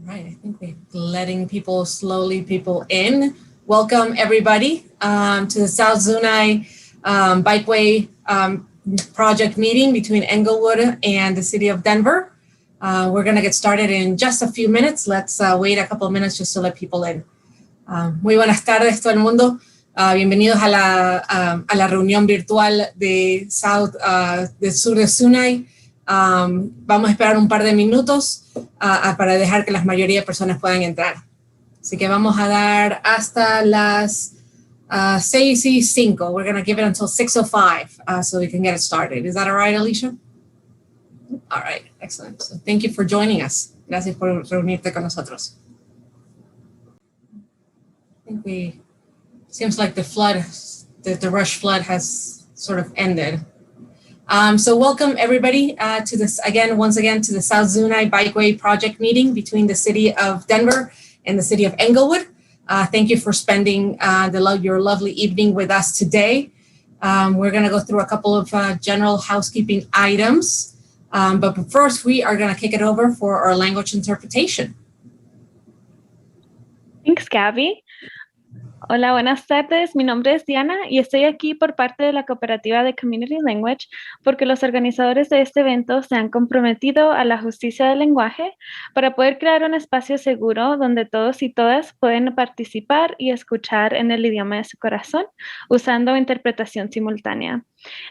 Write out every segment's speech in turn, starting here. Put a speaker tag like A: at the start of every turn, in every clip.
A: right, I think we're letting people in. Welcome everybody to the South Zuni Bikeway project meeting between Englewood and the city of Denver. We're gonna get started in just a few minutes. Let's wait a couple of minutes just to let people in. Muy buenas tardes todo el mundo. Bienvenidos a la reunión virtual de del sur de Zuni. Vamos a esperar un par de minutos para dejar que la mayoría de personas puedan entrar. Así que vamos a dar hasta las 6:05. We're going to give it until 6:05 so we can get it started. Is that all right, Alicia? All right, excellent. So thank you for joining us. Gracias por reunirte con nosotros. I think seems like the rush flood has sort of ended. So welcome everybody to this once again to the South Zuni Bikeway project meeting between the city of Denver and the city of Englewood. Thank you for spending your lovely evening with us today. We're going to go through a couple of general housekeeping items, but first we are going to kick it over for our language interpretation.
B: Thanks, Gabby. Hola, buenas tardes. Mi nombre es Diana y estoy aquí por parte de la cooperativa de Community Language porque los organizadores de este evento se han comprometido a la justicia del lenguaje para poder crear un espacio seguro donde todos y todas pueden participar y escuchar en el idioma de su corazón usando interpretación simultánea.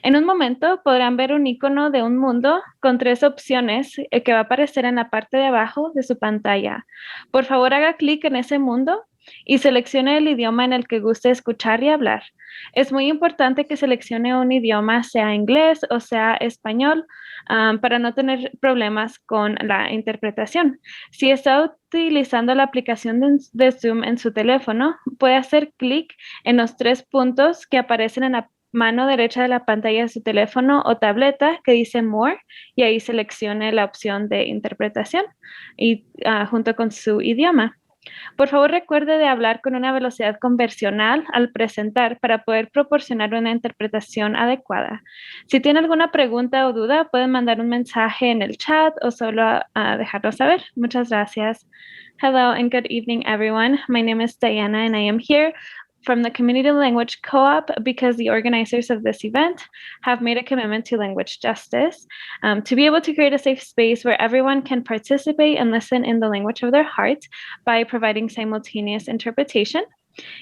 B: En un momento podrán ver un icono de un mundo con 3 opciones que va a aparecer en la parte de abajo de su pantalla. Por favor, haga clic en ese mundo y seleccione el idioma en el que guste escuchar y hablar. Es muy importante que seleccione un idioma, sea inglés o sea español, para no tener problemas con la interpretación. Si está utilizando la aplicación de Zoom en su teléfono, puede hacer clic en los 3 puntos que aparecen en la mano derecha de la pantalla de su teléfono o tableta que dice More y ahí seleccione la opción de interpretación y junto con su idioma. Por favor, recuerde de hablar con una velocidad conversional al presentar para poder proporcionar una interpretación adecuada. Si tiene alguna pregunta o duda, pueden mandar un mensaje en el chat o solo dejarlo saber. Muchas gracias. Hello and good evening, everyone. My name is Diana and I am here from the Community Language Co-op because the organizers of this event have made a commitment to language justice, to be able to create a safe space where everyone can participate and listen in the language of their heart by providing simultaneous interpretation.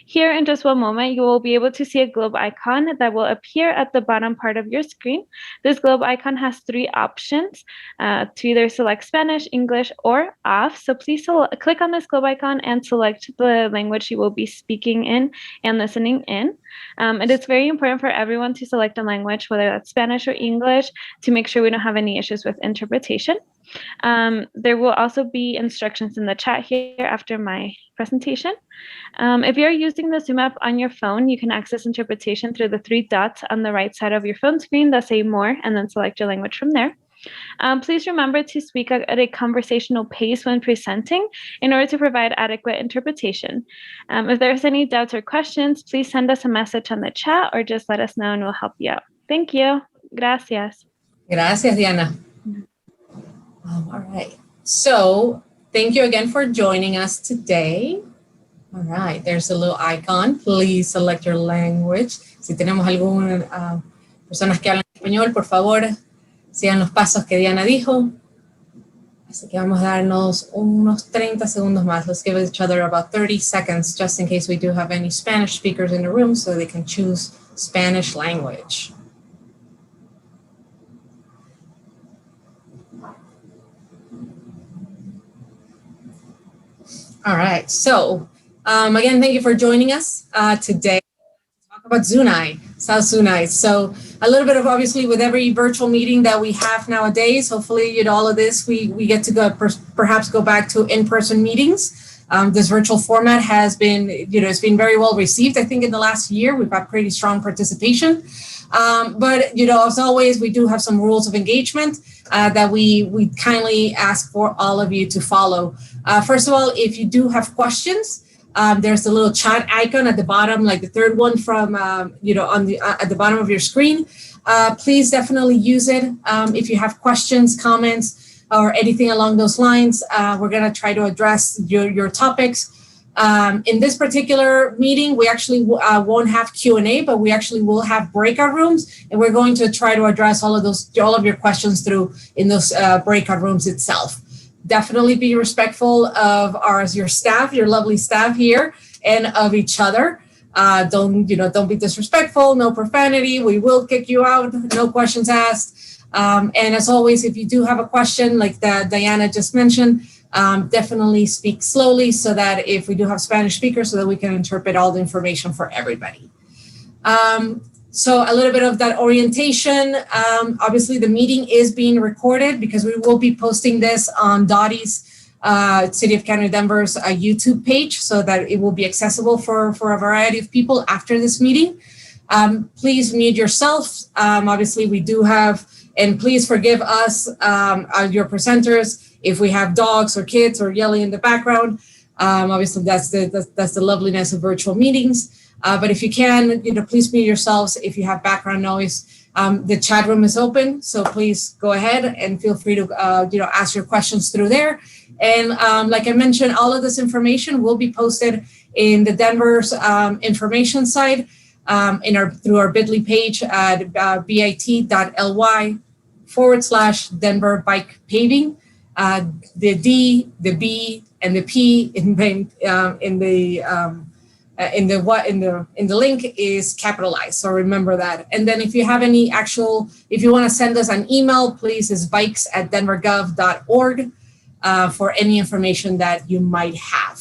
B: Here in just one moment, you will be able to see a globe icon that will appear at the bottom part of your screen. This globe icon has 3 options to either select Spanish, English, or off. So please click on this globe icon and select the language you will be speaking in and listening in. It is very important for everyone to select a language, whether that's Spanish or English, to make sure we don't have any issues with interpretation. There will also be instructions in the chat here after my presentation. If you're using the Zoom app on your phone, you can access interpretation through the 3 dots on the right side of your phone screen that say More, and then select your language from there. Please remember to speak at a conversational pace when presenting in order to provide adequate interpretation. If there's any doubts or questions, please send us a message on the chat or just let us know and we'll help you out. Thank you. Gracias.
A: Gracias, Diana. All right. So thank you again for joining us today. All right. There's a little icon. Please select your language. Si tenemos algunas personas que hablan español, por favor, sigan los pasos que Diana dijo. Así que vamos a darnos unos 30 segundos más. Let's give each other about 30 seconds just in case we do have any Spanish speakers in the room so they can choose Spanish language. All right, so again, thank you for joining us today to talk about Zuni, South Zuni. So a little bit of, obviously, with every virtual meeting that we have nowadays, hopefully, all of this, we get to go perhaps go back to in-person meetings. This virtual format has been, it's been very well received. I think in the last year, we've had pretty strong participation. But, as always, we do have some rules of engagement that we kindly ask for all of you to follow. First of all, if you do have questions, there's a little chat icon at the bottom, like the 3rd one from, on at the bottom of your screen. Please definitely use it. If you have questions, comments, or anything along those lines. We're going to try to address your topics. In this particular meeting, we actually won't have Q&A, but we actually will have breakout rooms, and we're going to try to address all of your questions through in those breakout rooms itself. Definitely be respectful of your staff, your lovely staff here, and of each other. Don't be disrespectful. No profanity. We will kick you out. No questions asked. And as always, if you do have a question, like Diana just mentioned, definitely speak slowly so that if we do have Spanish speakers, so that we can interpret all the information for everybody. So a little bit of that orientation. Obviously, the meeting is being recorded because we will be posting this on Dottie's City of County Denver's YouTube page so that it will be accessible for a variety of people after this meeting. Please mute yourself. Obviously, we do have, and please forgive us, your presenters, if we have dogs or kids or yelling in the background. Obviously, that's the loveliness of virtual meetings. But if you can, please mute yourselves if you have background noise. The chat room is open, so please go ahead and feel free to ask your questions through there. And like I mentioned, all of this information will be posted in the Denver's information site through our bit.ly page at bit.ly/Denver Bike Paving. The D, the B, and the P in the link is capitalized, so remember that. And then if you have if you want to send us an email, please, is bikes@denvergov.org for any information that you might have.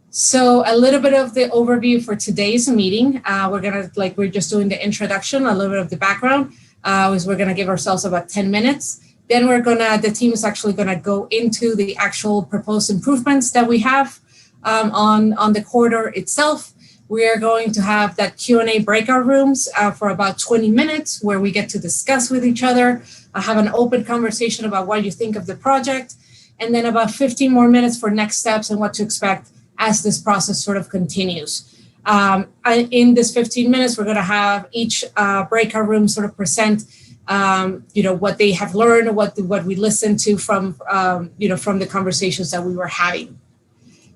A: So a little bit of the overview for today's meeting. We're just doing the introduction, a little bit of the background. We're gonna give ourselves about 10 minutes. Then the team is actually gonna go into the actual proposed improvements that we have on the corridor itself. We are going to have that Q&A breakout rooms for about 20 minutes where we get to discuss with each other, have an open conversation about what you think of the project, and then about 15 more minutes for next steps and what to expect as this process sort of continues. In this 15 minutes, we're going to have each breakout room sort of present what they have learned, what we listened to from the conversations that we were having.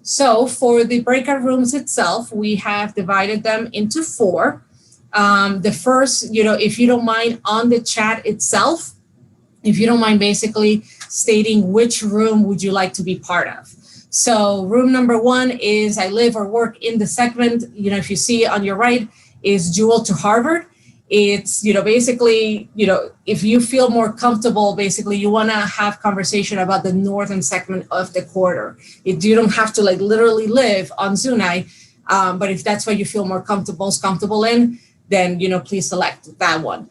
A: So for the breakout rooms itself, we have divided them into 4. The first, if you don't mind, on the chat itself, if you don't mind basically stating which room would you like to be part of. So room number 1 is I live or work in the segment. If you see on your right is Jewell to Harvard. It's, basically, if you feel more comfortable, basically you want to have conversation about the northern segment of the corridor. You don't have to literally live on Zuni, but if that's what you feel more comfortable in, then, please select that one.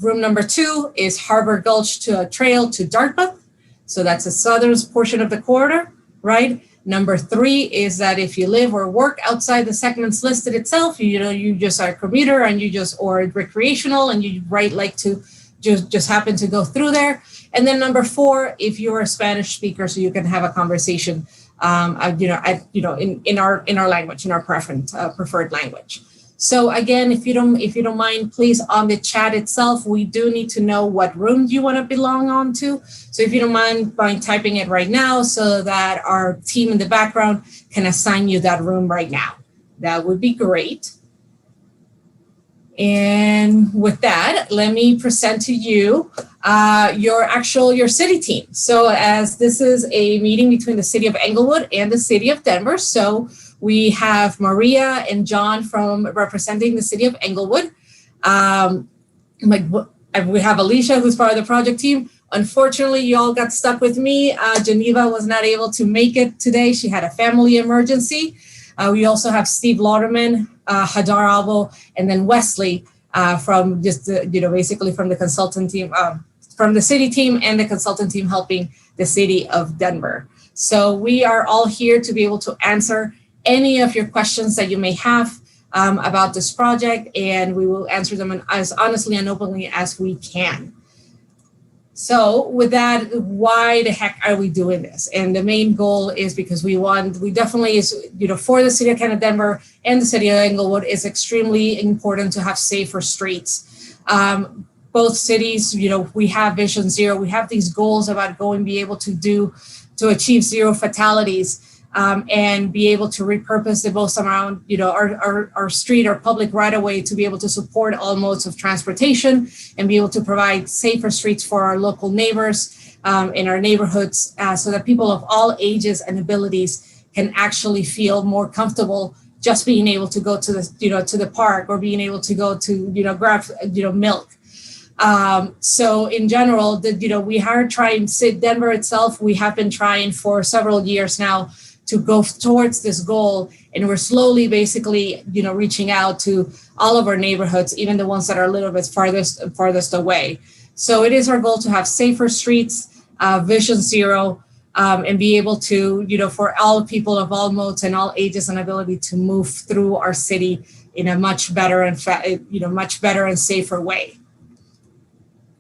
A: Room number 2 is Harbor Gulch to a Trail to Dartmouth. So that's the southern portion of the corridor, right? Number 3 is that if you live or work outside the segments listed itself, you just are a commuter and or recreational and you like to just happen to go through there. And then number 4, if you're a Spanish speaker, so you can have a conversation, in our language, in our preferred language. So again, if you don't mind, please, on the chat itself, we do need to know what room you want to belong on to. So if you don't mind typing it right now so that our team in the background can assign you that room right now. That would be great. And with that, let me present to you your city team. So as this is a meeting between the city of Englewood and the city of Denver, so we have Maria and John representing the city of Englewood. We have Alicia, who's part of the project team. Unfortunately, you all got stuck with me. Geneva was not able to make it today. She had a family emergency. We also have Steve Lauderman, Hadar Albo, and then Wesley from basically from the consultant team, from the city team and the consultant team helping the city of Denver. So we are all here to be able to answer any of your questions that you may have about this project, and we will answer them as honestly and openly as we can. So with that, why the heck are we doing this? And the main goal is because we definitely is, for the city of County Denver and the city of Englewood, it's extremely important to have safer streets. both cities, we have Vision Zero. We have these goals about be able to achieve zero fatalities. And be able to repurpose the most around, our street, our public right of way to be able to support all modes of transportation and be able to provide safer streets for our local neighbors in our neighborhoods so that people of all ages and abilities can actually feel more comfortable just being able to go to the park or being able to go to, grab, milk. So in general, we are trying Denver itself, we have been trying for several years now to go towards this goal. And we're slowly basically, reaching out to all of our neighborhoods, even the ones that are a little bit farthest away. So it is our goal to have safer streets, Vision Zero, and be able to, for all people of all modes and all ages and ability to move through our city in a much better and, much better and safer way.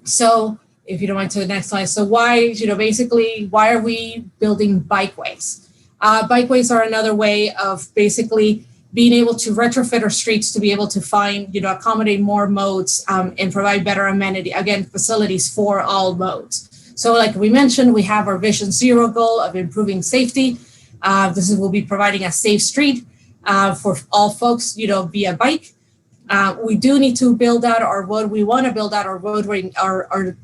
A: So if you don't mind to the next slide. So why, basically, why are we building bikeways? Bikeways are another way of basically being able to retrofit our streets to be able to find, accommodate more modes and provide better amenity, again, facilities for all modes. So like we mentioned, we have our Vision Zero goal of improving safety. We'll be providing a safe street for all folks, via bike. We do need to build out our roadway, our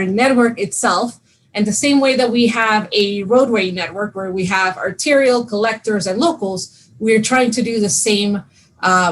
A: network itself. And the same way that we have a roadway network where we have arterial, collectors, and locals, we're trying to do the same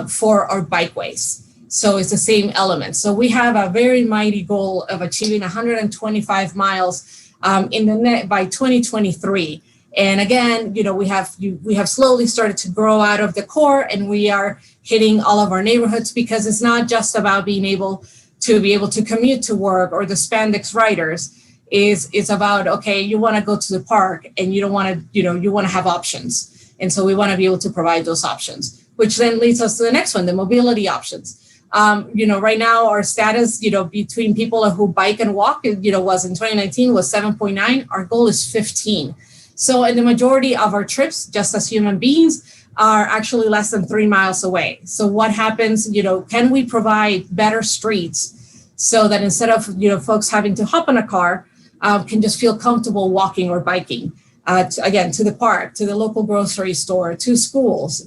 A: for our bikeways. So it's the same element. So we have a very mighty goal of achieving 125 miles in the net by 2023. And again, we have slowly started to grow out of the core, and we are hitting all of our neighborhoods because it's not just about being able to commute to work or the spandex riders. Is about, okay, you want to go to the park and you don't want to, you want to have options. And so we want to be able to provide those options, which then leads us to the next one, the mobility options. Right now our status, between people who bike and walk, was in 2019 was 7.9. Our goal is 15. So, and the majority of our trips, just as human beings, are actually less than 3 miles away. So what happens, can we provide better streets so that instead of, folks having to hop in a car, can just feel comfortable walking or biking, to the park, to the local grocery store, to schools,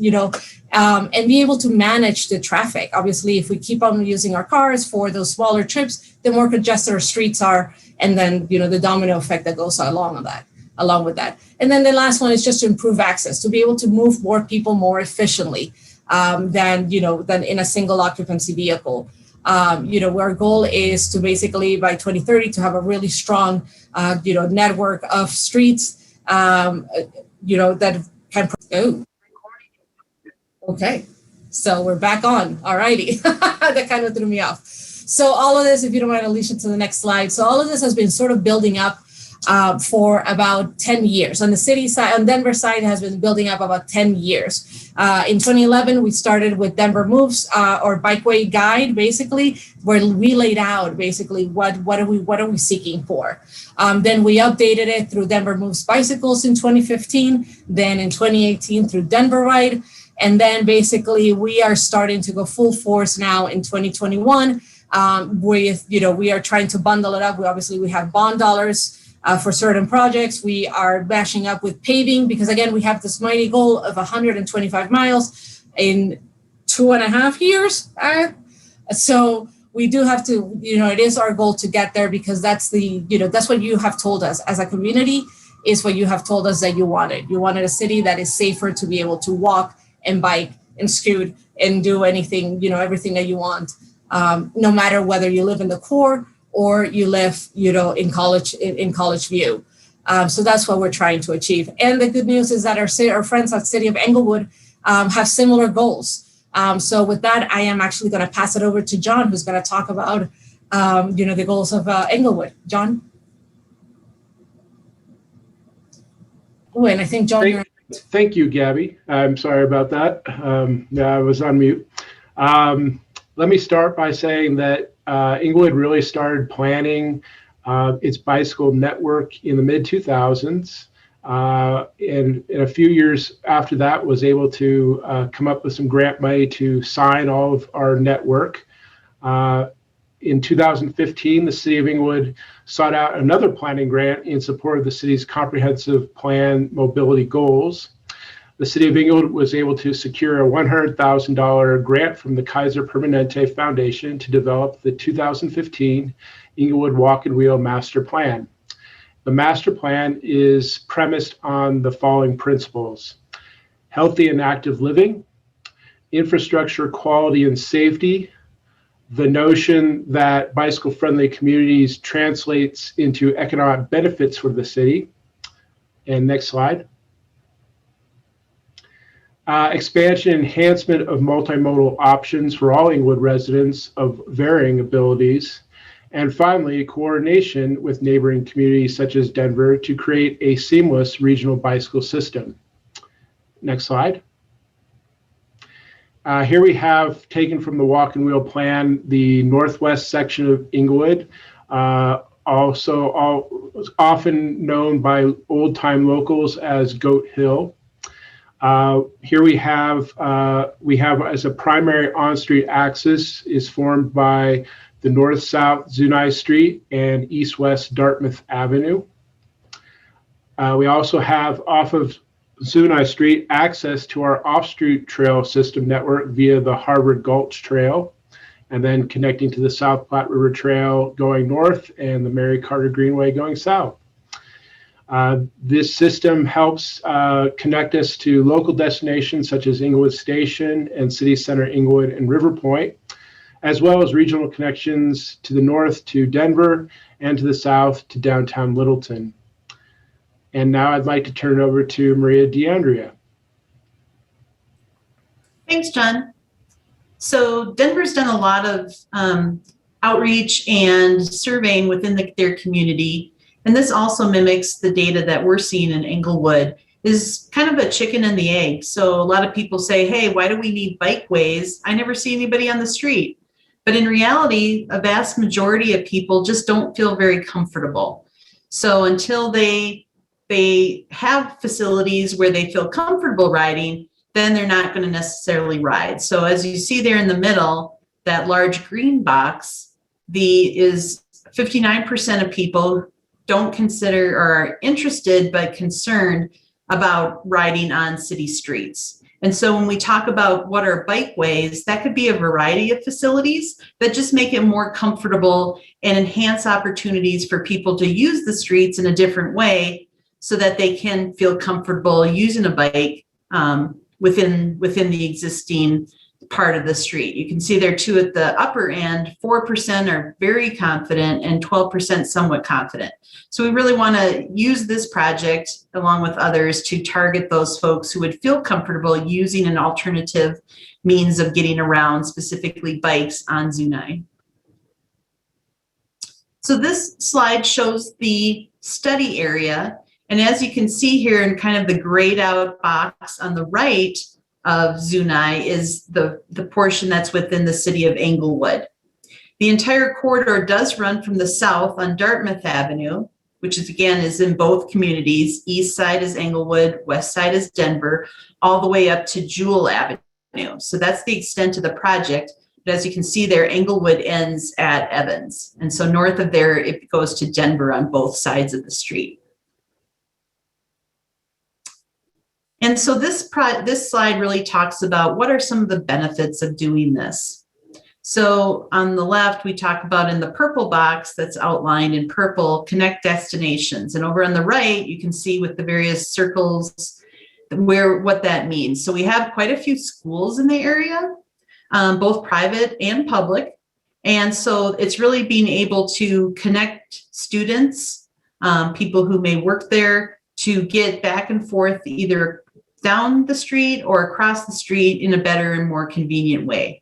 A: and be able to manage the traffic. Obviously, if we keep on using our cars for those smaller trips, the more congested our streets are, and then, the domino effect that goes along with that. And then the last one is just to improve access, to be able to move more people more efficiently than in a single occupancy vehicle. Our goal is to basically by 2030 to have a really strong, network of streets, that can. Oh, okay. So we're back on. All righty. That kind of threw me off. So all of this, if you don't mind, Alicia, to the next slide. So all of this has been sort of building up for about 10 years. On the city side, on Denver side, has been building up about 10 years. In 2011, we started with Denver Moves, or Bikeway guide, basically, where we laid out basically what are we seeking for. Then we updated it through Denver Moves Bicycles in 2015, then in 2018 through Denver Ride, and then basically we are starting to go full force now in 2021 with, we are trying to bundle it up. We have bond dollars for certain projects. We are bashing up with paving because, again, we have this mighty goal of 125 miles in 2.5 years. So we do have to, it is our goal to get there because that's that's what you have told us as a community, is what you have told us that you wanted. You wanted a city that is safer to be able to walk and bike and scoot and do anything, everything that you want, no matter whether you live in the core or you live, in College View. So that's what we're trying to achieve. And the good news is that our friends at City of Englewood have similar goals. So with that, I am actually going to pass it over to John, who's going to talk about, the goals of Englewood. John? Oh, and I think John.
C: Thank you, Gabby. I'm sorry about that. I was on mute. Let me start by saying that Englewood really started planning its bicycle network in the mid-2000s. And a few years after that was able to come up with some grant money to sign all of our network. In 2015, the City of Inglewood sought out another planning grant in support of the city's comprehensive plan mobility goals. The City of Inglewood was able to secure a $100,000 grant from the Kaiser Permanente Foundation to develop the 2015 Inglewood Walk and Wheel Master Plan. The master plan is premised on the following principles: healthy and active living, infrastructure quality and safety, the notion that bicycle-friendly communities translates into economic benefits for the city. And next slide. Expansion and enhancement of multimodal options for all Inglewood residents of varying abilities. And finally, coordination with neighboring communities such as Denver to create a seamless regional bicycle system. Next slide. Here we have, taken from the Walk and Wheel Plan, the northwest section of Inglewood, often known by old-time locals as Goat Hill. Here we have as a primary on-street axis is formed by the north-south Zuni Street and east-west Dartmouth Avenue. We also have off of Zuni Street access to our off-street trail system network via the Harvard Gulch Trail, and then connecting to the South Platte River Trail going north and the Mary Carter Greenway going south. This system helps connect us to local destinations such as Inglewood Station and City Center Inglewood and River Point, as well as regional connections to the north to Denver and to the south to downtown Littleton. And now I'd like to turn it over to Maria DeAndrea.
D: Thanks, John. So Denver's done a lot of outreach and surveying within their community. And this also mimics the data that we're seeing in Inglewood, is kind of a chicken and the egg. So a lot of people say, hey, why do we need bikeways? I never see anybody on the street. But in reality, a vast majority of people just don't feel very comfortable. So until they have facilities where they feel comfortable riding, then they're not going to necessarily ride. So as you see there in the middle, that large green box, is 59% of people don't consider or are interested but concerned about riding on city streets. And so when we talk about what are bikeways, that could be a variety of facilities that just make it more comfortable and enhance opportunities for people to use the streets in a different way so that they can feel comfortable using a bike within the existing part of the street. You can see there too at the upper end, 4% are very confident and 12% somewhat confident. So we really want to use this project along with others to target those folks who would feel comfortable using an alternative means of getting around, specifically bikes on Zuni. So this slide shows the study area. And as you can see here in kind of the grayed out box on the right of Zuni is the portion that's within the city of Inglewood. The entire corridor does run from the south on Dartmouth Avenue, which is in both communities. East side is Inglewood, west side is Denver, all the way up to Jewell Avenue. So that's the extent of the project. But as you can see there, Inglewood ends at Evans. And so north of there, it goes to Denver on both sides of the street. And so this slide really talks about what are some of the benefits of doing this. So on the left, we talk about in the purple box that's outlined in purple, connect destinations. And over on the right, you can see with the various circles what that means. So we have quite a few schools in the area, both private and public. And so it's really being able to connect students, people who may work there, to get back and forth either down the street or across the street in a better and more convenient way.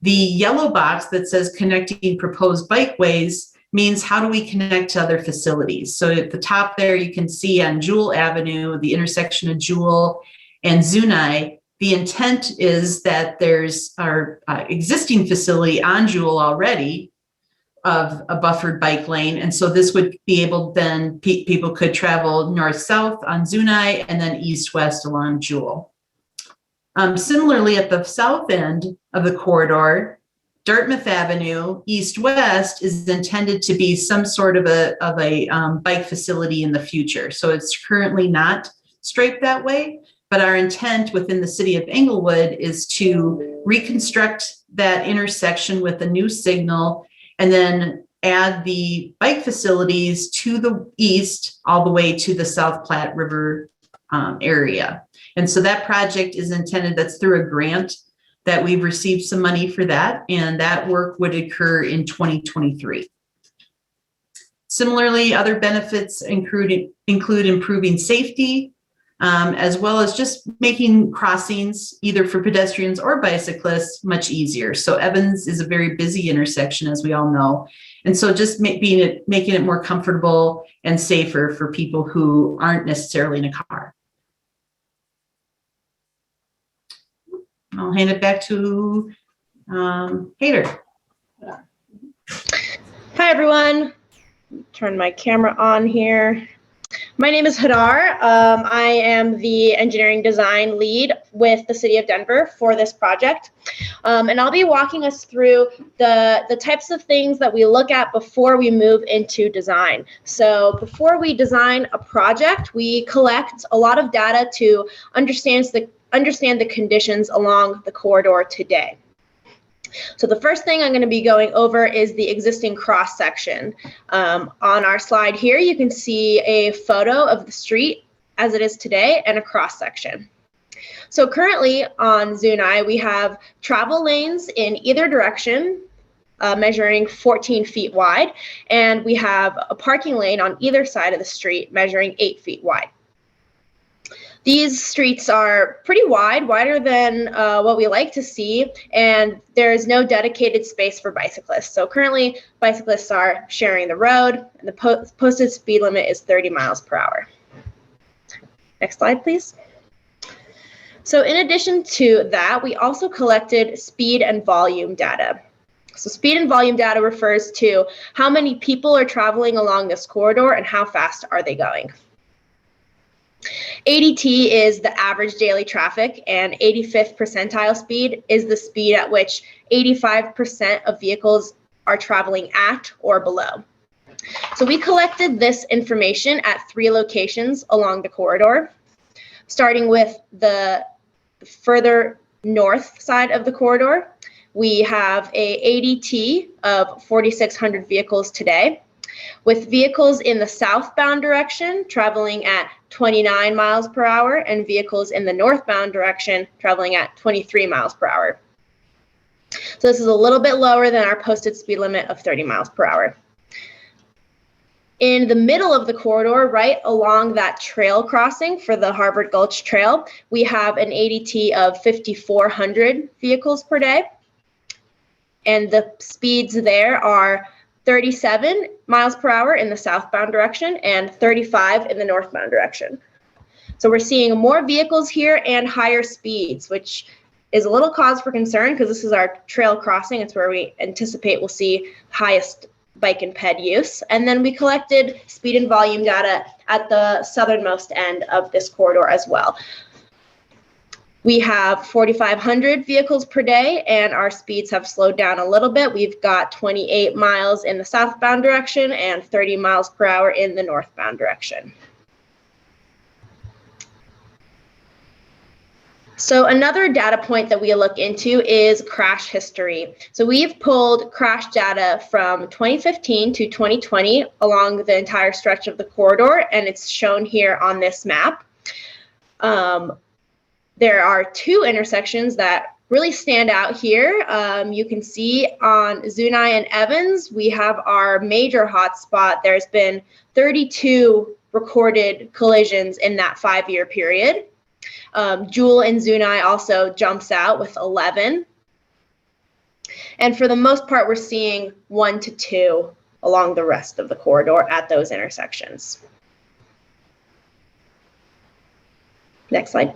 D: The yellow box that says connecting proposed bikeways means how do we connect to other facilities? So at the top there, you can see on Jewell Avenue, the intersection of Jewell and Zuni, the intent is that there's our existing facility on Jewell already of a buffered bike lane. And so this would be able, then people could travel north-south on Zuni and then east-west along Jewell. Similarly, at the south end of the corridor, Dartmouth Avenue, east-west, is intended to be some sort of a bike facility in the future. So it's currently not striped that way, but our intent within the city of Englewood is to reconstruct that intersection with a new signal and then add the bike facilities to the east all the way to the South Platte River area. And so that project is intended, that's through a grant that we've received some money for that, and that work would occur in 2023. Similarly, other benefits include improving safety, as well as just making crossings, either for pedestrians or bicyclists, much easier. So Evans is a very busy intersection, as we all know. And so just making it more comfortable and safer for people who aren't necessarily in a car. I'll hand it back to Hader.
E: Hi, everyone. Turn my camera on here. My name is Hadar. I am the engineering design lead with the City of Denver for this project. And I'll be walking us through the types of things that we look at before we move into design. So before we design a project, we collect a lot of data to understand the conditions along the corridor today. So the first thing I'm going to be going over is the existing cross section. On our slide here, you can see a photo of the street as it is today and a cross section. So currently on Zuni, we have travel lanes in either direction, measuring 14 feet wide, and we have a parking lane on either side of the street measuring 8 feet wide. These streets are pretty wide, wider than what we like to see, and there is no dedicated space for bicyclists. So currently, bicyclists are sharing the road, and the posted speed limit is 30 miles per hour. Next slide, please. So in addition to that, we also collected speed and volume data. So speed and volume data refers to how many people are traveling along this corridor and how fast are they going. ADT is the average daily traffic, and 85th percentile speed is the speed at which 85% of vehicles are traveling at or below. So we collected this information at 3 locations along the corridor, starting with the further north side of the corridor. We have a ADT of 4,600 vehicles today, with vehicles in the southbound direction traveling at 29 miles per hour and vehicles in the northbound direction traveling at 23 miles per hour. So this is a little bit lower than our posted speed limit of 30 miles per hour. In the middle of the corridor, right along that trail crossing for the Harvard Gulch Trail, we have an ADT of 5,400 vehicles per day. And the speeds there are 37 miles per hour in the southbound direction and 35 in the northbound direction. So we're seeing more vehicles here and higher speeds, which is a little cause for concern because this is our trail crossing. It's where we anticipate we'll see highest bike and ped use. And then we collected speed and volume data at the southernmost end of this corridor as well. We have 4,500 vehicles per day, and our speeds have slowed down a little bit. We've got 28 miles in the southbound direction and 30 miles per hour in the northbound direction. So another data point that we look into is crash history. So we've pulled crash data from 2015 to 2020 along the entire stretch of the corridor, and it's shown here on this map. There are 2 intersections that really stand out here. You can see on Zuni and Evans, we have our major hotspot. There's been 32 recorded collisions in that 5-year period. Jewell and Zuni also jumps out with 11. And for the most part, we're seeing 1 to 2 along the rest of the corridor at those intersections. Next slide.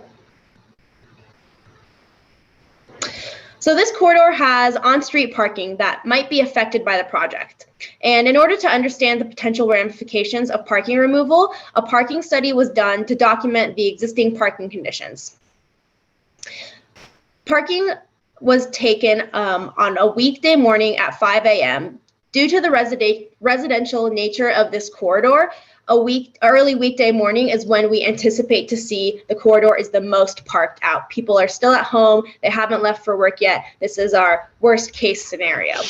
E: So this corridor has on-street parking that might be affected by the project. And in order to understand the potential ramifications of parking removal, a parking study was done to document the existing parking conditions. Parking was taken on a weekday morning at 5 a.m. Due to the residential nature of this corridor, early weekday morning is when we anticipate to see the corridor is the most parked out. People are still at home. They haven't left for work yet. This is our worst case scenario.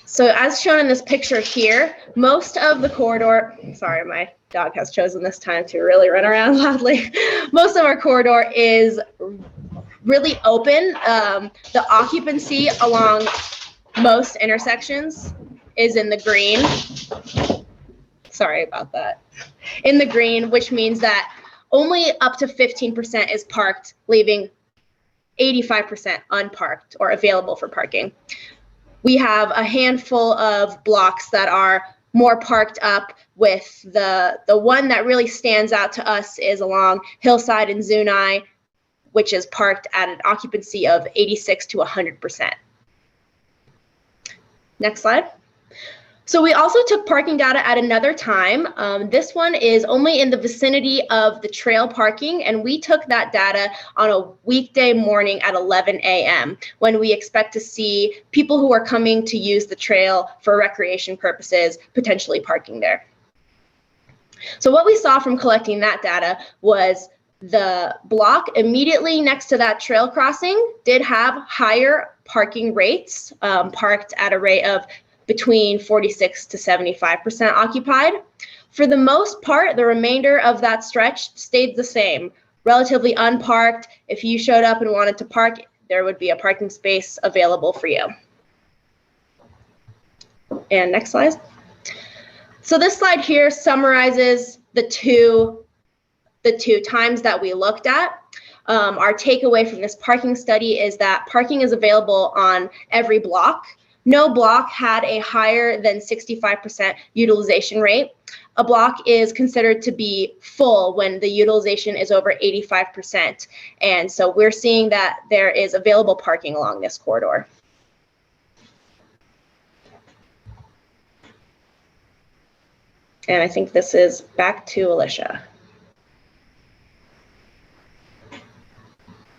E: So as shown in this picture here, most of the corridor, sorry, my dog has chosen this time to really run around loudly. Most of our corridor is really open. The occupancy along most intersections is in the green. Sorry about that. In the green, which means that only up to 15% is parked, leaving 85% unparked or available for parking. We have a handful of blocks that are more parked up, with the one that really stands out to us is along Hillside and Zuni, which is parked at an occupancy of 86 to 100%. Next slide. So we also took parking data at another time. This one is only in the vicinity of the trail parking, and we took that data on a weekday morning at 11 a.m. when we expect to see people who are coming to use the trail for recreation purposes potentially parking there. So what we saw from collecting that data was the block immediately next to that trail crossing did have higher parking rates, parked at a rate of between 46 to 75% occupied. For the most part, the remainder of that stretch stayed the same, relatively unparked. If you showed up and wanted to park, there would be a parking space available for you. And next slide. So this slide here summarizes the two times that we looked at. Our takeaway from this parking study is that parking is available on every block. No block had a higher than 65% utilization rate. A block is considered to be full when the utilization is over 85%. And so we're seeing that there is available parking along this corridor. And I think this is back to Alicia.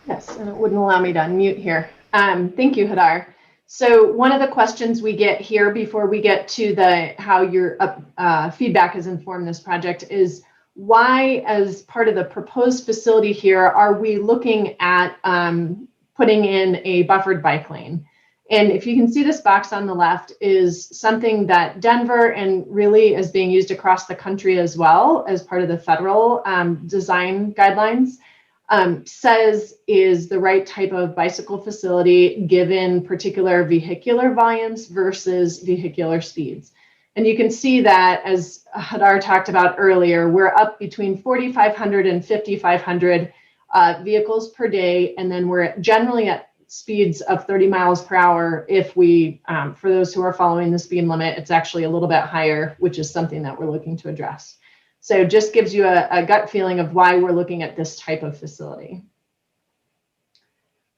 F: Yes, and it wouldn't allow me to unmute here. Thank you, Hadar. So one of the questions we get here before we get to the how your feedback has informed this project is why, as part of the proposed facility here, are we looking at putting in a buffered bike lane? And if you can see, this box on the left is something that Denver and really is being used across the country as well as part of the federal design guidelines. Says is the right type of bicycle facility given particular vehicular volumes versus vehicular speeds. And you can see that, as Hadar talked about earlier, we're up between 4,500 and 5,500 vehicles per day. And then we're generally at speeds of 30 miles per hour. If we, for those who are following the speed limit, it's actually a little bit higher, which is something that we're looking to address. So just gives you a gut feeling of why we're looking at this type of facility.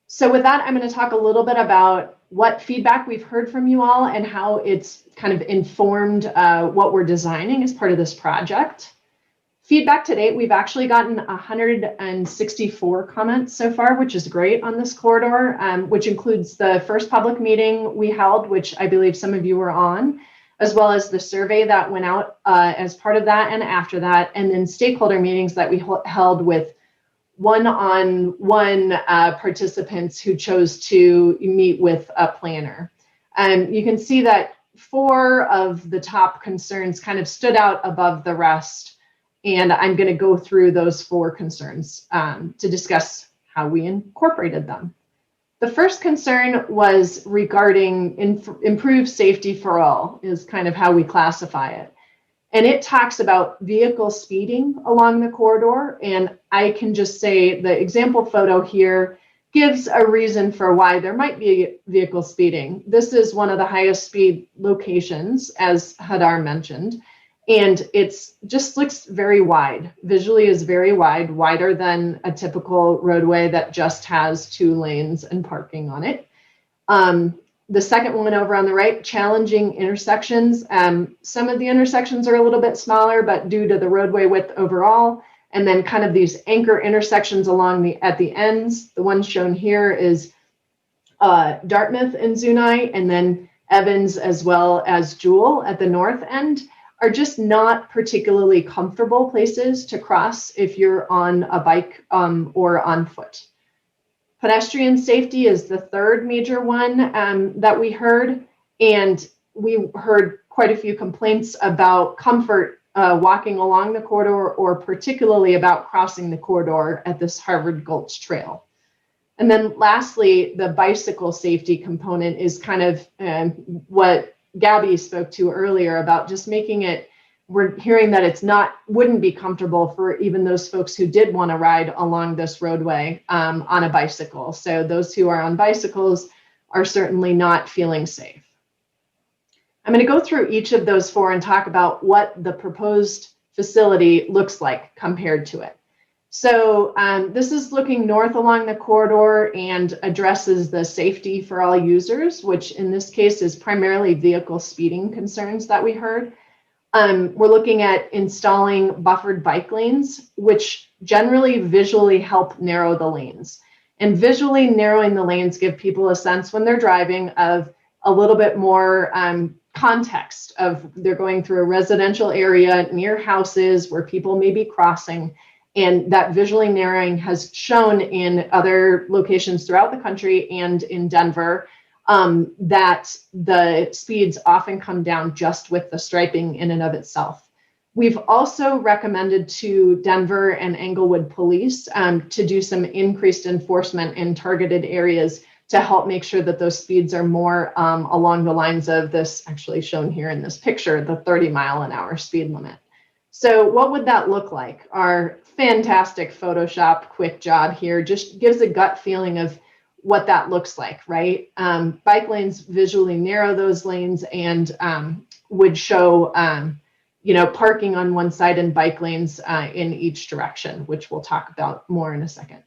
F: So with that, I'm going to talk a little bit about what feedback we've heard from you all and how it's kind of informed what we're designing as part of this project. Feedback to date, we've actually gotten 164 comments so far, which is great on this corridor, which includes the first public meeting we held, which I believe some of you were on, as well as the survey that went out as part of that and after that, and then stakeholder meetings that we held with one-on-one participants who chose to meet with a planner. And you can see that 4 of the top concerns kind of stood out above the rest, and I'm going to go through those 4 concerns to discuss how we incorporated them. The first concern was regarding improved safety for all, is kind of how we classify it. And it talks about vehicle speeding along the corridor. And I can just say the example photo here gives a reason for why there might be vehicle speeding. This is one of the highest speed locations, as Hadar mentioned. And it's just looks very wide. Visually is very wide, wider than a typical roadway that just has 2 lanes and parking on it. The second one over on the right, challenging intersections. Some of the intersections are a little bit smaller, but due to the roadway width overall, And then kind of these anchor intersections at the ends. The one shown here is Dartmouth and Zuni, and then Evans as well as Jewell at the north end, are just not particularly comfortable places to cross if you're on a bike or on foot. Pedestrian safety is the third major one that we heard, and we heard quite a few complaints about comfort walking along the corridor, or particularly about crossing the corridor at this Harvard Gulch Trail. And then lastly, the bicycle safety component is kind of what Gabby spoke to earlier about just making it, we're hearing that wouldn't be comfortable for even those folks who did want to ride along this roadway on a bicycle. So those who are on bicycles are certainly not feeling safe. I'm going to go through each of those four and talk about what the proposed facility looks like compared to it. So this is looking north along the corridor and addresses the safety for all users, which in this case is primarily vehicle speeding concerns that we heard. We're looking at installing buffered bike lanes, which generally visually help narrow the lanes. And visually narrowing the lanes give people a sense when they're driving of a little bit more context of they're going through a residential area near houses where people may be crossing. And that visually narrowing has shown in other locations throughout the country and in Denver that the speeds often come down just with the striping in and of itself. We've also recommended to Denver and Englewood police to do some increased enforcement in targeted areas to help make sure that those speeds are more along the lines of this, actually shown here in this picture, the 30-mile-an-hour speed limit. So what would that look like? Our fantastic Photoshop quick job here just gives a gut feeling of what that looks like, right? Bike lanes visually narrow those lanes and would show, parking on one side and bike lanes in each direction, which we'll talk about more in a second.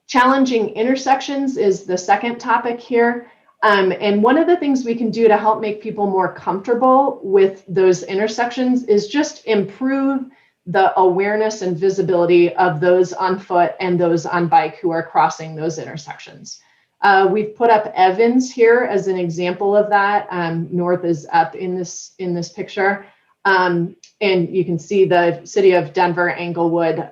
F: Challenging intersections is the second topic here. And one of the things we can do to help make people more comfortable with those intersections is just improve the awareness and visibility of those on foot and those on bike who are crossing those intersections. We've put up Evans here as an example of that. North is up in this picture. And you can see the city of Denver, Englewood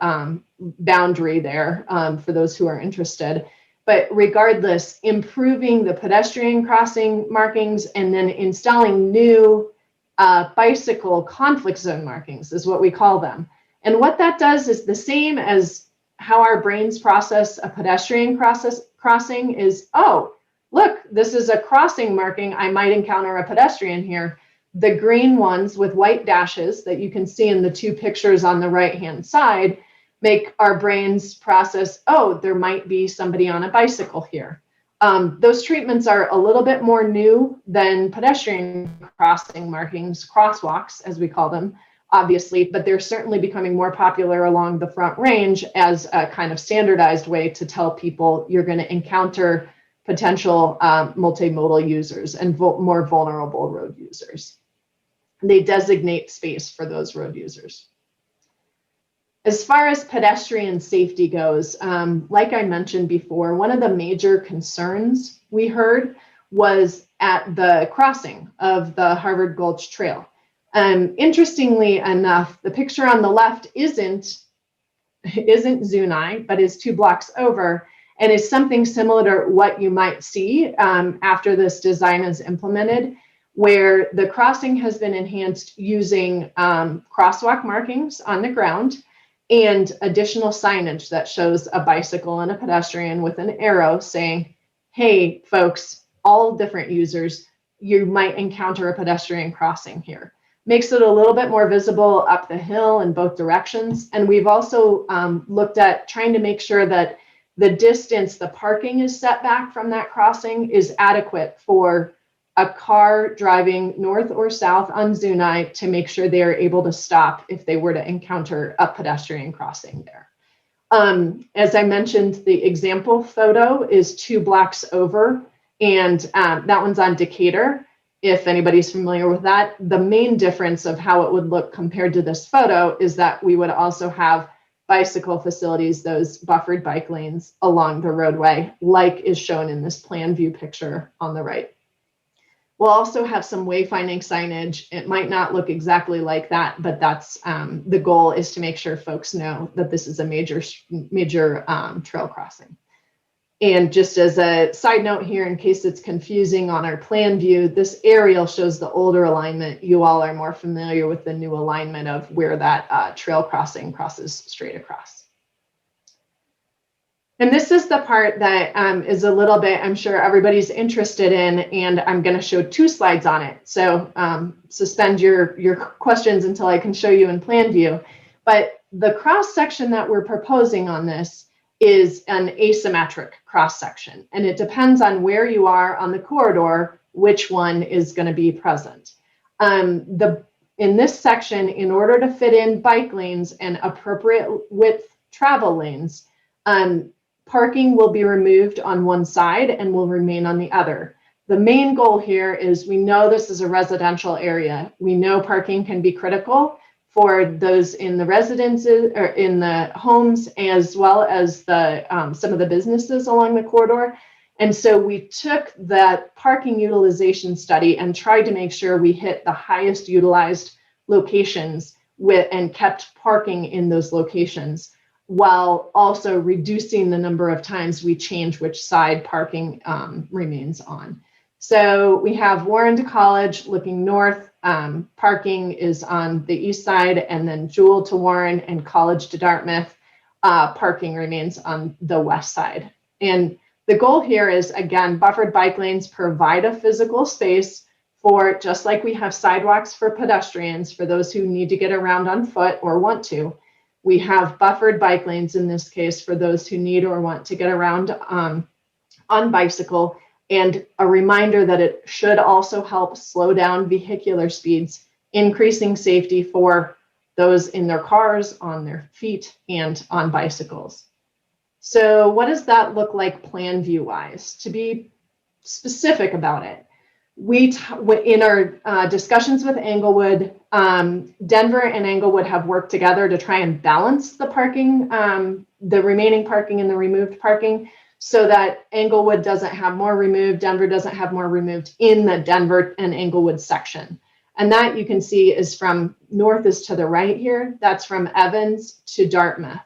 F: boundary there for those who are interested. But regardless, improving the pedestrian crossing markings and then installing new bicycle conflict zone markings is what we call them. And what that does is the same as how our brains process a pedestrian crossing is, oh, look, this is a crossing marking. I might encounter a pedestrian here. The green ones with white dashes that you can see in the two pictures on the right-hand side make our brains process, oh, there might be somebody on a bicycle here. Those treatments are a little bit more new than pedestrian crossing markings, crosswalks, as we call them, obviously, but they're certainly becoming more popular along the Front Range as a kind of standardized way to tell people you're going to encounter potential multimodal users and more vulnerable road users. They designate space for those road users. As far as pedestrian safety goes, like I mentioned before, one of the major concerns we heard was at the crossing of the Harvard Gulch Trail. Interestingly enough, the picture on the left isn't Zuni, but is 2 blocks over and is something similar to what you might see after this design is implemented, where the crossing has been enhanced using crosswalk markings on the ground and additional signage that shows a bicycle and a pedestrian with an arrow saying, hey, folks, all different users, you might encounter a pedestrian crossing here. Makes it a little bit more visible up the hill in both directions. And we've also looked at trying to make sure that the distance the parking is set back from that crossing is adequate for a car driving north or south on Zuni to make sure they are able to stop if they were to encounter a pedestrian crossing there. As I mentioned, the example photo is 2 blocks over, and that one's on Decatur. If anybody's familiar with that, the main difference of how it would look compared to this photo is that we would also have bicycle facilities, those buffered bike lanes along the roadway, like is shown in this plan view picture on the right. We'll also have some wayfinding signage. It might not look exactly like that, but that's the goal, is to make sure folks know that this is a major trail crossing. And just as a side note here, in case it's confusing on our plan view, this aerial shows the older alignment. You all are more familiar with the new alignment of where that trail crossing crosses straight across. And this is the part that is a little bit, I'm sure everybody's interested in, and I'm going to show 2 slides on it. So suspend your questions until I can show you in plan view. But the cross section that we're proposing on this is an asymmetric cross section, and it depends on where you are on the corridor, which one is going to be present. In this section, in order to fit in bike lanes and appropriate width travel lanes, parking will be removed on one side and will remain on the other. The main goal here is, we know this is a residential area. We know parking can be critical for those in the residences or in the homes, as well as the some of the businesses along the corridor. And so we took that parking utilization study and tried to make sure we hit the highest utilized locations and kept parking in those locations, while also reducing the number of times we change which side parking remains on. So we have Warren to College looking north. Parking is on the east side, and then Jewell to Warren and College to Dartmouth, parking remains on the west side. And the goal here is, again, buffered bike lanes provide a physical space for, just like we have sidewalks for pedestrians, for those who need to get around on foot or want to. We have buffered bike lanes in this case for those who need or want to get around on bicycle, and a reminder that it should also help slow down vehicular speeds, increasing safety for those in their cars, on their feet, and on bicycles. So what does that look like plan view wise? To be specific about it, in our discussions with Englewood, Denver and Englewood have worked together to try and balance the parking, the remaining parking and the removed parking, so that Englewood doesn't have more removed, Denver doesn't have more removed in the Denver and Englewood section. And that, you can see, is from north is to the right here. That's from Evans to Dartmouth.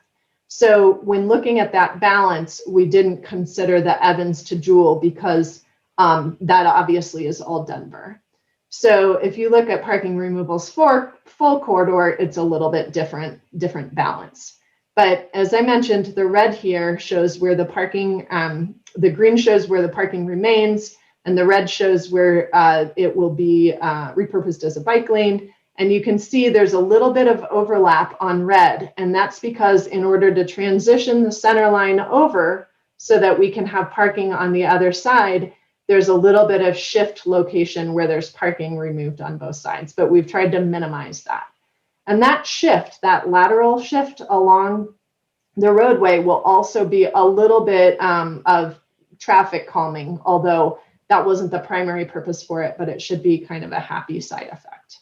F: So when looking at that balance, we didn't consider the Evans to Jewell, because that obviously is all Denver. So if you look at parking removals for full corridor, it's a little bit different balance. But as I mentioned, the red here shows where the parking, the green shows where the parking remains, and the red shows where it will be repurposed as a bike lane. And you can see there's a little bit of overlap on red, and that's because in order to transition the center line over so that we can have parking on the other side, there's a little bit of shift location where there's parking removed on both sides, but we've tried to minimize that. And that shift, that lateral shift along the roadway, will also be a little bit of traffic calming, although that wasn't the primary purpose for it, but it should be kind of a happy side effect.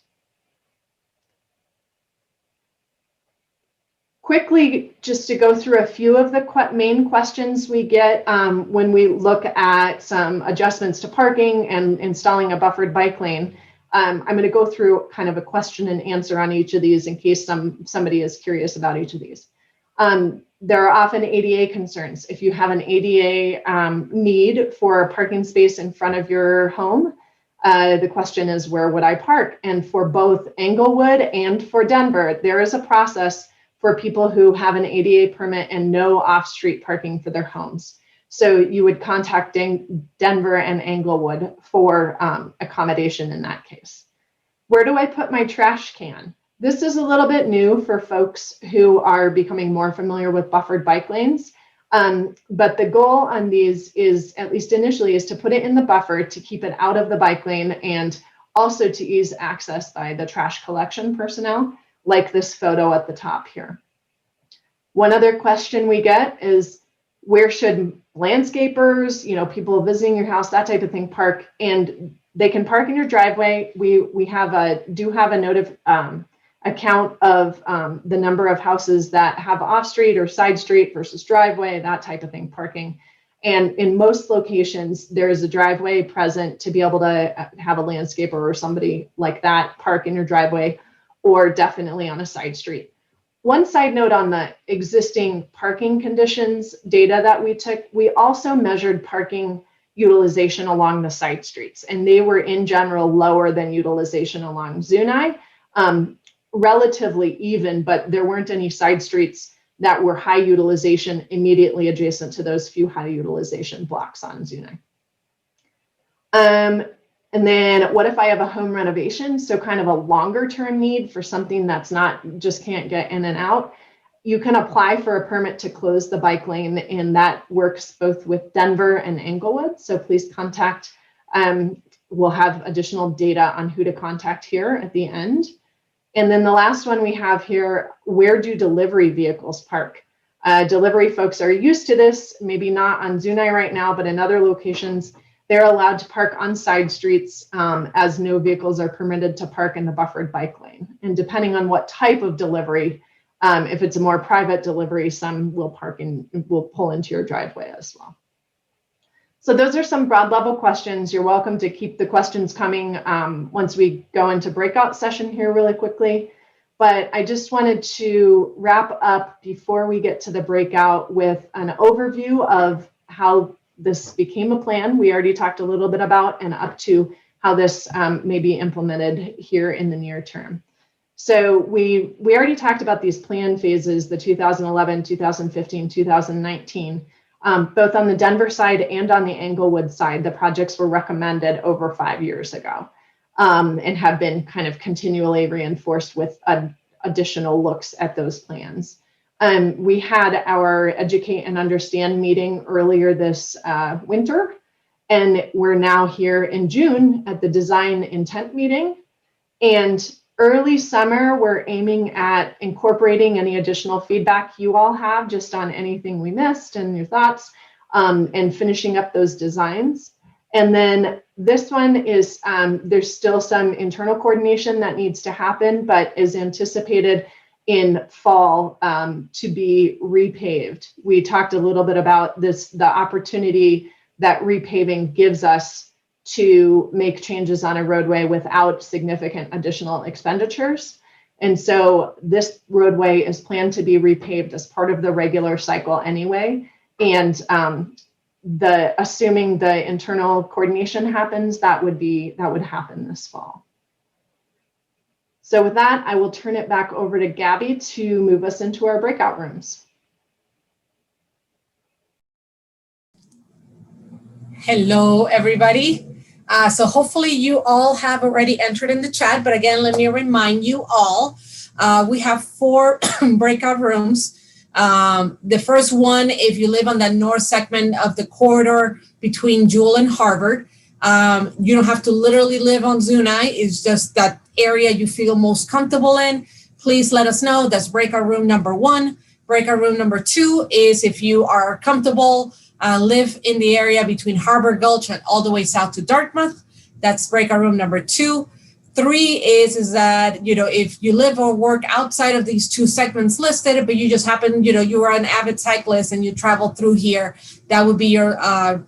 F: Quickly, just to go through a few of the main questions we get when we look at some adjustments to parking and installing a buffered bike lane. I'm going to go through kind of a question and answer on each of these in case somebody is curious about each of these. There are often ADA concerns. If you have an ADA need for a parking space in front of your home, the question is, where would I park? And for both Englewood and for Denver, there is a process for people who have an ADA permit and no off-street parking for their homes. So you would contact Denver and Englewood for accommodation in that case. Where do I put my trash can? This is a little bit new for folks who are becoming more familiar with buffered bike lanes. But the goal on these is, at least initially, is to put it in the buffer to keep it out of the bike lane, and also to ease access by the trash collection personnel, like this photo at the top here. One other question we get is, where should landscapers, people visiting your house, that type of thing, park? And they can park in your driveway. We do have a account of the number of houses that have off-street or side street versus driveway, that type of thing, parking. And in most locations, there is a driveway present to be able to have a landscaper or somebody like that park in your driveway, or definitely on a side street. One side note on the existing parking conditions data that we took, we also measured parking utilization along the side streets, and they were in general lower than utilization along Zuni, relatively even, but there weren't any side streets that were high utilization immediately adjacent to those few high utilization blocks on Zuni. And then what if I have a home renovation? So kind of a longer term need for something that's not, just can't get in and out. You can apply for a permit to close the bike lane, and that works both with Denver and Englewood. So please contact, we'll have additional data on who to contact here at the end. And then the last one we have here, where do delivery vehicles park? Delivery folks are used to this, maybe not on Zuni right now, but in other locations, they're allowed to park on side streets as no vehicles are permitted to park in the buffered bike lane. And depending on what type of delivery, if it's a more private delivery, some will pull into your driveway as well. So those are some broad level questions. You're welcome to keep the questions coming once we go into breakout session here really quickly. But I just wanted to wrap up before we get to the breakout with an overview of how this became a plan. We already talked a little bit about, and up to how this may be implemented here in the near term. So we already talked about these plan phases, the 2011, 2015, 2019. Both on the Denver side and on the Englewood side, the projects were recommended over 5 years ago and have been kind of continually reinforced with additional looks at those plans. We had our Educate and Understand meeting earlier this winter, and we're now here in June at the Design Intent meeting. And early summer, we're aiming at incorporating any additional feedback you all have just on anything we missed and your thoughts, and finishing up those designs. And then this one is, there's still some internal coordination that needs to happen, but is anticipated in fall to be repaved. We talked a little bit about this, the opportunity that repaving gives us to make changes on a roadway without significant additional expenditures. And so this roadway is planned to be repaved as part of the regular cycle anyway. And assuming the internal coordination happens, that would happen this fall. So with that, I will turn it back over to Gabby to move us into our breakout rooms.
A: Hello, everybody. So hopefully you all have already entered in the chat, but again, let me remind you all, we have 4 breakout rooms. The first one, if you live on the north segment of the corridor between Jewell and Harvard, you don't have to literally live on Zuni. It's just that area you feel most comfortable in. Please let us know. That's breakout room number 1. Breakout room number 2 is if you are comfortable, live in the area between Harbor Gulch and all the way south to Dartmouth. That's breakout room number 2. 3 is that, you know, if you live or work outside of these 2 segments listed, but you just happen, you know, you are an avid cyclist and you travel through here, that would be your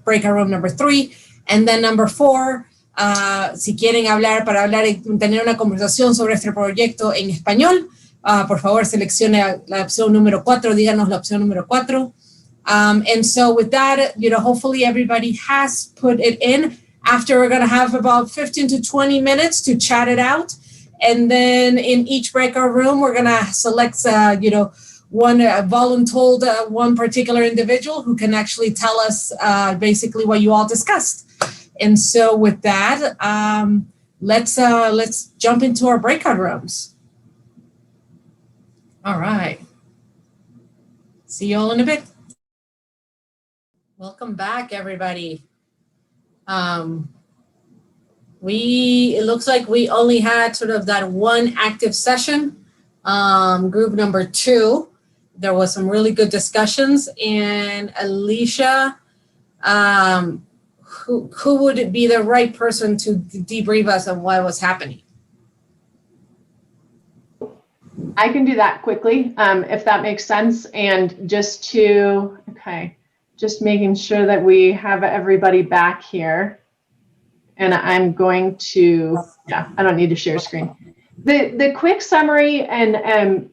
A: breakout room number 3. And then number 4, si quieren hablar, para hablar y tener una conversación sobre este proyecto en español, por favor seleccione la opción número 4, díganos la opción número 4. And so with that, you know, hopefully everybody has put it in. After, we're going to have about 15 to 20 minutes to chat it out. And then in each breakout room, we're going to select, you know, one voluntold, one particular individual who can actually tell us basically what you all discussed. And so with that, let's jump into our breakout rooms. All right. See you all in a bit. Welcome back, everybody. It looks like we only had sort of that one active session. Group number 2, there was some really good discussions. And Alicia, who would be the right person to debrief us on what was happening?
F: I can do that quickly, if that makes sense. And just making sure that we have everybody back here. And I'm going to, I don't need to share screen. The quick summary, and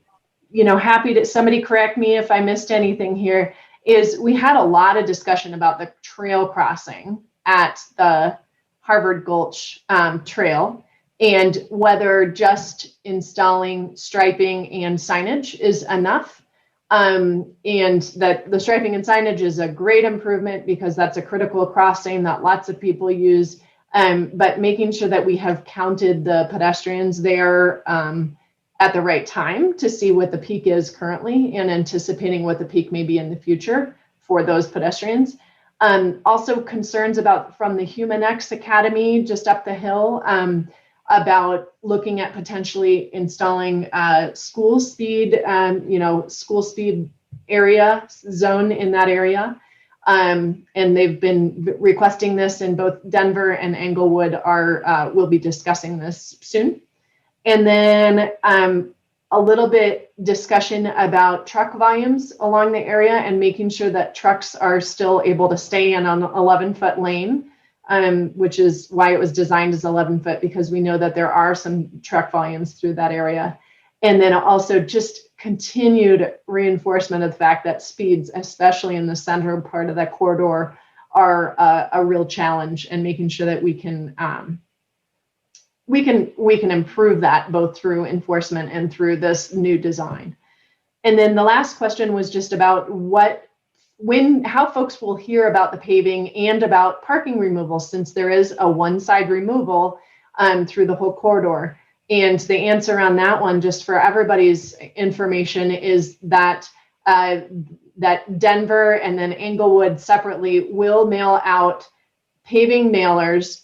F: happy to, somebody correct me if I missed anything here, is we had a lot of discussion about the trail crossing at the Harvard Gulch Trail, and whether just installing striping and signage is enough. And that the striping and signage is a great improvement because that's a critical crossing that lots of people use. But making sure that we have counted the pedestrians there at the right time to see what the peak is currently and anticipating what the peak may be in the future for those pedestrians. Also concerns from the Human X Academy just up the hill about looking at potentially installing school speed area zone in that area. And they've been requesting this, and both Denver and Englewood will be discussing this soon. And then a little bit discussion about truck volumes along the area and making sure that trucks are still able to stay in an 11-foot lane, which is why it was designed as 11-foot, because we know that there are some truck volumes through that area. And then also just continued reinforcement of the fact that speeds, especially in the center part of that corridor, are a real challenge, and making sure that we can improve that both through enforcement and through this new design. And then the last question was just about how folks will hear about the paving and about parking removal, since there is a one-side removal through the whole corridor. And the answer on that one, just for everybody's information, is that that Denver and then Englewood separately will mail out paving mailers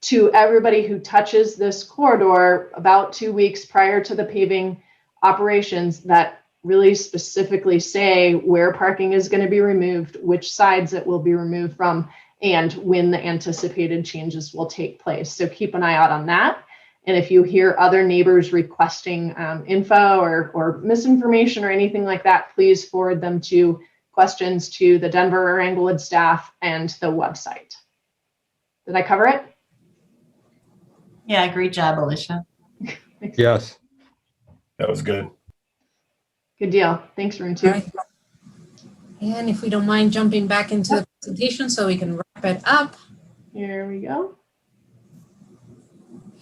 F: to everybody who touches this corridor about 2 weeks prior to the paving operations that really specifically say where parking is going to be removed, which sides it will be removed from, and when the anticipated changes will take place. So keep an eye out on that. And if you hear other neighbors requesting info or misinformation or anything like that, please forward them to questions to the Denver or Englewood staff and the website. Did I cover it?
D: Yeah, great job, Alicia.
G: Yes.
H: That was good.
F: Good deal. Thanks, Rune, too.
A: All right. And if we don't mind jumping back into the presentation so we can wrap it up.
F: Here we go.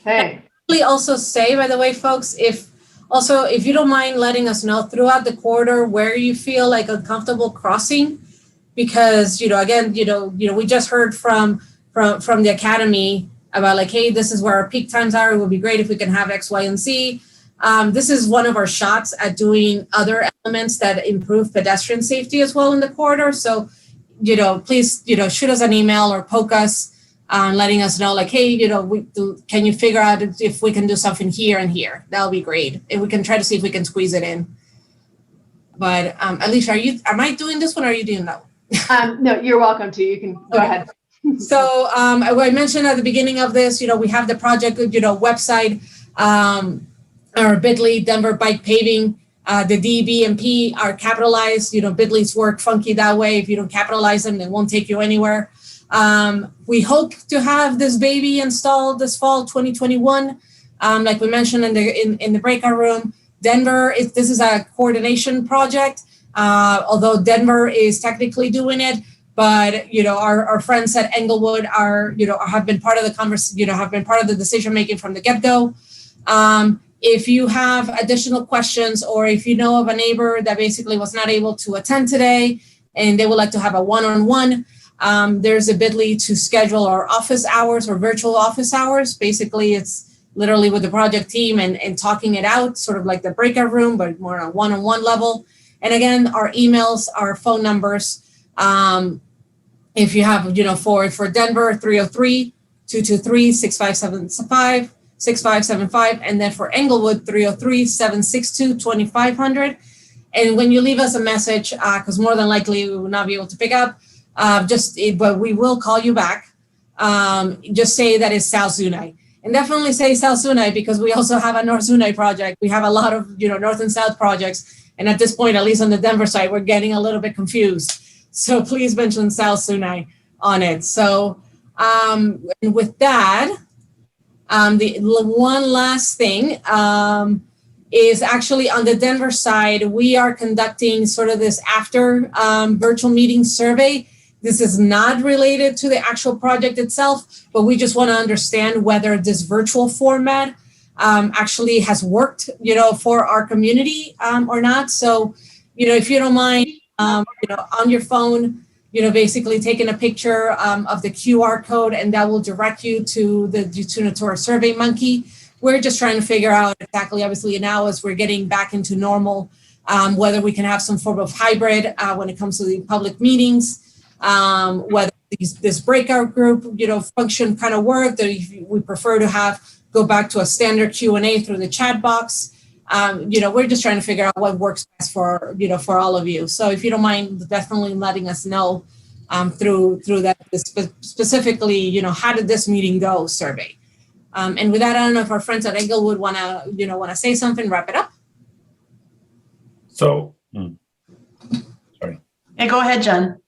F: Okay.
A: Also say, by the way, folks, if you don't mind letting us know throughout the corridor where you feel like uncomfortable crossing, because again, we just heard from the academy about like, hey, this is where our peak times are. It would be great if we can have X, Y, and Z. This is one of our shots at doing other elements that improve pedestrian safety as well in the corridor. So, please, shoot us an email or poke us. Letting us know, like, hey, can you figure out if we can do something here and here? That'll be great. And we can try to see if we can squeeze it in. But Alicia, am I doing this one or are you doing that one?
F: No, you're welcome to. You can go ahead.
A: So I mentioned at the beginning of this, we have the project, website, or Bit.ly, Denver Bike Paving. The D, B, and P are capitalized. Bit.ly's work funky that way. If you don't capitalize them, they won't take you anywhere. We hope to have this baby installed this fall 2021. Like we mentioned in the breakout room, Denver, this is a coordination project. Although Denver is technically doing it, but our friends at Englewood have been part of the conversation, have been part of the decision making from the get-go. If you have additional questions, or if you know of a neighbor that basically was not able to attend today and they would like to have a one-on-one, there's a Bit.ly to schedule our office hours or virtual office hours. Basically, it's literally with the project team and talking it out, sort of like the breakout room, but more on a one-on-one level. And again, our emails, our phone numbers. If you have, for Denver, 303-223-6575, and then for Englewood, 303-762-2500. And when you leave us a message, because more than likely we will not be able to pick up, but we will call you back. Just say that it's South Zuni. and definitely say South Zuni because we also have a North Zuni project. We have a lot of, North and South projects. And at this point, at least on the Denver side, we're getting a little bit confused. So please mention South Zuni on it. So and with that, the one last thing is actually on the Denver side, we are conducting sort of this after virtual meeting survey. This is not related to the actual project itself, but we just want to understand whether this virtual format actually has worked, for our community or not. So, if you don't mind, on your phone, basically taking a picture of the QR code, and that will direct you to our Survey Monkey. We're just trying to figure out exactly, obviously now as we're getting back into normal, whether we can have some form of hybrid when it comes to the public meetings, whether this breakout group, function kind of worked, or if we prefer to go back to a standard Q&A through the chat box. We're just trying to figure out what works best for all of you. So if you don't mind definitely letting us know through that specifically, how did this meeting go survey. And with that, I don't know if our friends at Englewood want to say something, wrap it up.
H: So, sorry.
D: Yeah, go ahead, Jen.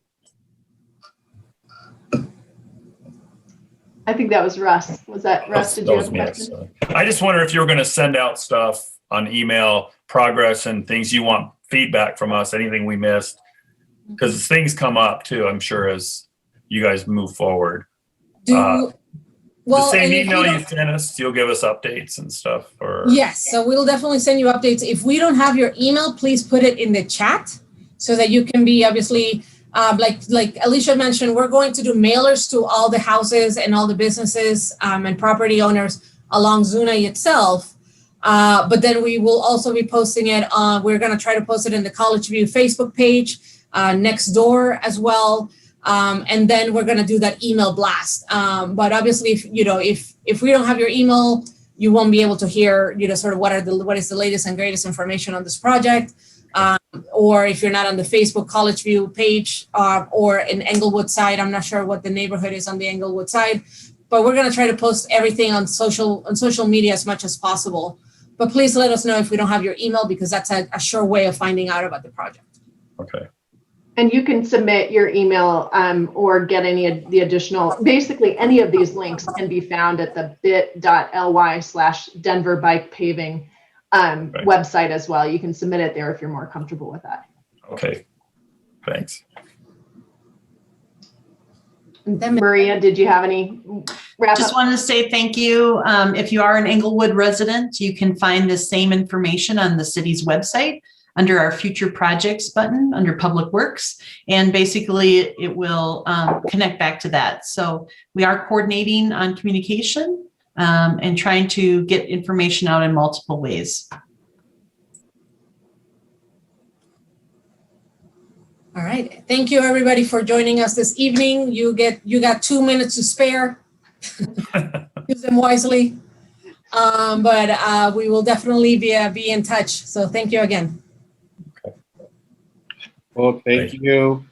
F: I think that was Russ. Was that Russ? Did you have a
H: me,
F: question?
H: sorry. I just wonder if you were going to send out stuff on email, progress and things you want feedback from us, anything we missed, because things come up too, I'm sure, as you guys move forward. The same email you sent us, you'll give us updates and stuff. Or
A: yes, so we'll definitely send you updates. If we don't have your email, please put it in the chat so that you can be obviously. Like Alicia mentioned, we're going to do mailers to all the houses and all the businesses and property owners along Zuni itself. But then we will also be posting it on, we're going to try to post it in the College View Facebook page, next door as well. And then we're going to do that email blast. But obviously, if we don't have your email, you won't be able to hear, sort of what is the latest and greatest information on this project. Or if you're not on the Facebook College View page or in Englewood side, I'm not sure what the neighborhood is on the Englewood side, but we're going to try to post everything on social media as much as possible. But please let us know if we don't have your email, because that's a sure way of finding out about the project.
H: Okay.
F: And you can submit your email or get any of the additional, basically any of these links can be found at the bit.ly/Denver Bike Paving website as well. You can submit it there if you're more comfortable with that.
H: Okay, thanks.
F: Maria, did you have any wrap
D: Just
F: up?
D: wanted to say thank you. If you are an Englewood resident, you can find the same information on the city's website under our future projects button under Public Works. And basically it will connect back to that. So we are coordinating on communication and trying to get information out in multiple ways.
A: All right. Thank you, everybody, for joining us this evening. You got 2 minutes to spare. Use them wisely. But we will definitely be in touch. So thank you again.
G: Well, thank you.